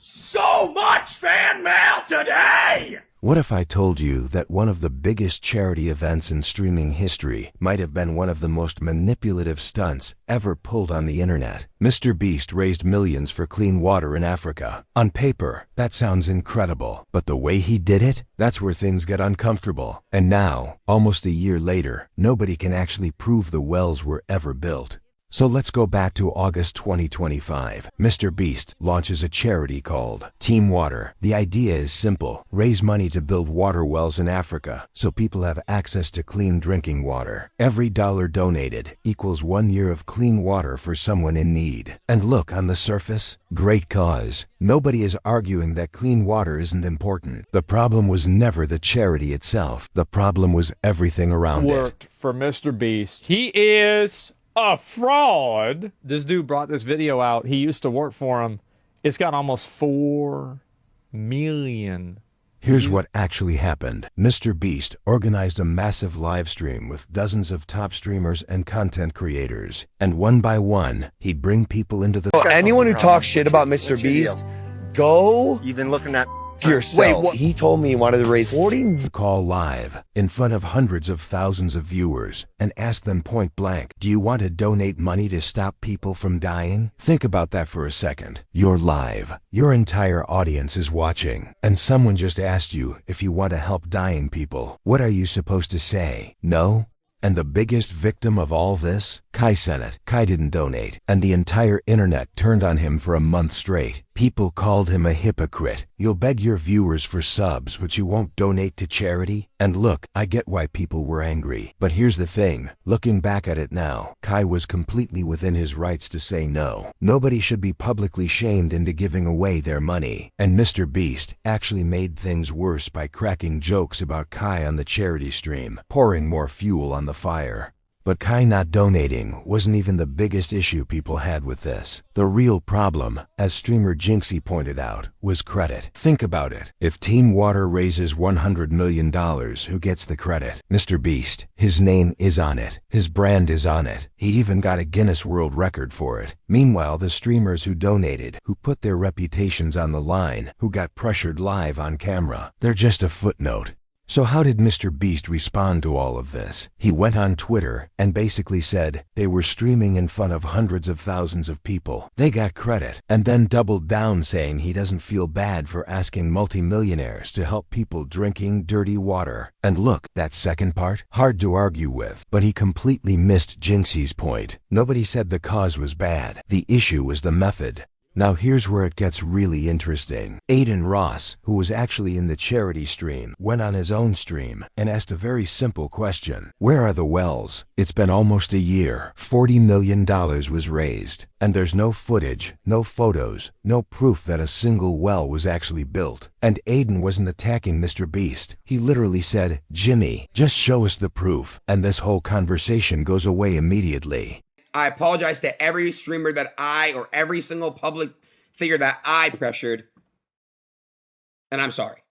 So much fan mail today! What if I told you that one of the biggest charity events in streaming history might have been one of the most manipulative stunts ever pulled on the internet? MrBeast raised millions for clean water in Africa. On paper, that sounds incredible, but the way he did it, that's where things get uncomfortable. And now, almost a year later, nobody can actually prove the wells were ever built. So let's go back to August 2025. MrBeast launches a charity called TeamWater. The idea is simple. Raise money to build water wells in Africa so people have access to clean drinking water. Every dollar donated equals 1 year of clean water for someone in need. And look, on the surface, great cause. Nobody is arguing that clean water isn't important. The problem was never the charity itself. The problem was everything around it. Worked for MrBeast. He is a fraud. This dude brought this video out. He used to work for him. It's got almost 4 million. Here's what actually happened. MrBeast organized a massive live stream with dozens of top streamers and content creators. And one by one, he'd bring people into the... Anyone who talks shit about MrBeast, go... You've been looking at... yourself. Wait, what? He told me he wanted to raise 40... Call live in front of hundreds of thousands of viewers and ask them point blank, do you want to donate money to stop people from dying? Think about that for a second. You're live. Your entire audience is watching. And someone just asked you if you want to help dying people. What are you supposed to say? No? And the biggest victim of all this? Cenat. Kai didn't donate, and the entire internet turned on him for a month straight. People called him a hypocrite. You'll beg your viewers for subs, but you won't donate to charity? And look, I get why people were angry. But here's the thing. Looking back at it now, Kai was completely within his rights to say no. Nobody should be publicly shamed into giving away their money. And MrBeast actually made things worse by cracking jokes about Kai on the charity stream, pouring more fuel on the fire. But Kai not donating wasn't even the biggest issue people had with this. The real problem, as streamer Jinxy pointed out, was credit. Think about it. If TeamWater raises $100 million, who gets the credit? MrBeast. His name is on it. His brand is on it. He even got a Guinness World Record for it. Meanwhile, the streamers who donated, who put their reputations on the line, who got pressured live on camera, they're just a footnote. So how did MrBeast respond to all of this? He went on Twitter and basically said they were streaming in front of hundreds of thousands of people. They got credit, and then doubled down saying he doesn't feel bad for asking multimillionaires to help people drinking dirty water. And look, that second part, hard to argue with, but he completely missed Jynxzi's point. Nobody said the cause was bad. The issue was the method. Now here's where it gets really interesting. Aiden Ross, who was actually in the charity stream, went on his own stream and asked a very simple question. Where are the wells? It's been almost a year. $40 million was raised. And there's no footage, no photos, no proof that a single well was actually built. And Aiden wasn't attacking MrBeast. He literally said, Jimmy, just show us the proof. And this whole conversation goes away immediately. I apologize to every streamer that or every single public figure that I pressured. And I'm sorry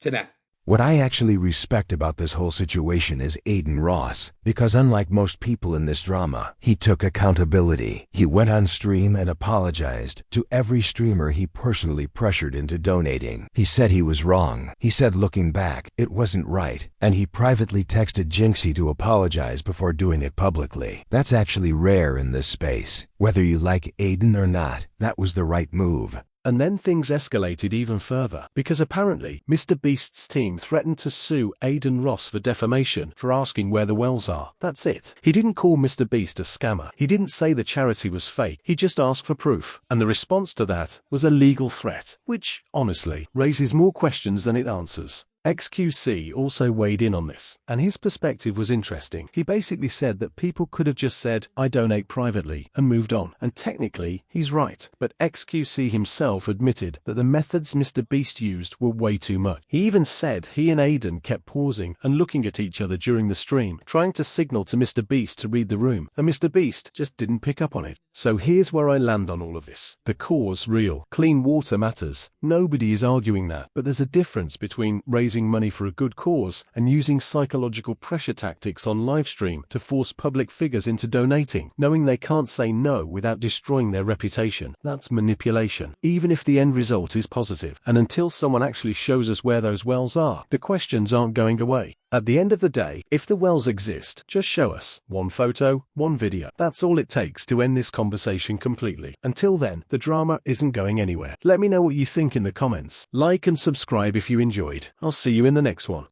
to them. What I actually respect about this whole situation is Aiden Ross, because unlike most people in this drama, he took accountability. He went on stream and apologized to every streamer he personally pressured into donating. He said he was wrong. He said looking back, it wasn't right. And he privately texted Jinxy to apologize before doing it publicly. That's actually rare in this space. Whether you like Aiden or not, that was the right move. And then things escalated even further, because apparently MrBeast's team threatened to sue Aiden Ross for defamation for asking where the wells are. That's it. He didn't call MrBeast a scammer. He didn't say the charity was fake. He just asked for proof. And the response to that was a legal threat, which, honestly, raises more questions than it answers. XQC also weighed in on this, and his perspective was interesting. He basically said that people could have just said, I donate privately, and moved on. And technically, he's right. But XQC himself admitted that the methods MrBeast used were way too much. He even said he and Aiden kept pausing and looking at each other during the stream, trying to signal to MrBeast to read the room, and MrBeast just didn't pick up on it. So here's where I land on all of this. The cause real. Clean water matters. Nobody is arguing that. But there's a difference between raising raising money for a good cause and using psychological pressure tactics on livestream to force public figures into donating, knowing they can't say no without destroying their reputation. That's manipulation, even if the end result is positive. And until someone actually shows us where those wells are, the questions aren't going away. At the end of the day, if the wells exist, just show us. One photo, one video. That's all it takes to end this conversation completely. Until then, the drama isn't going anywhere. Let me know what you think in the comments. Like and subscribe if you enjoyed. I'll see you in the next one.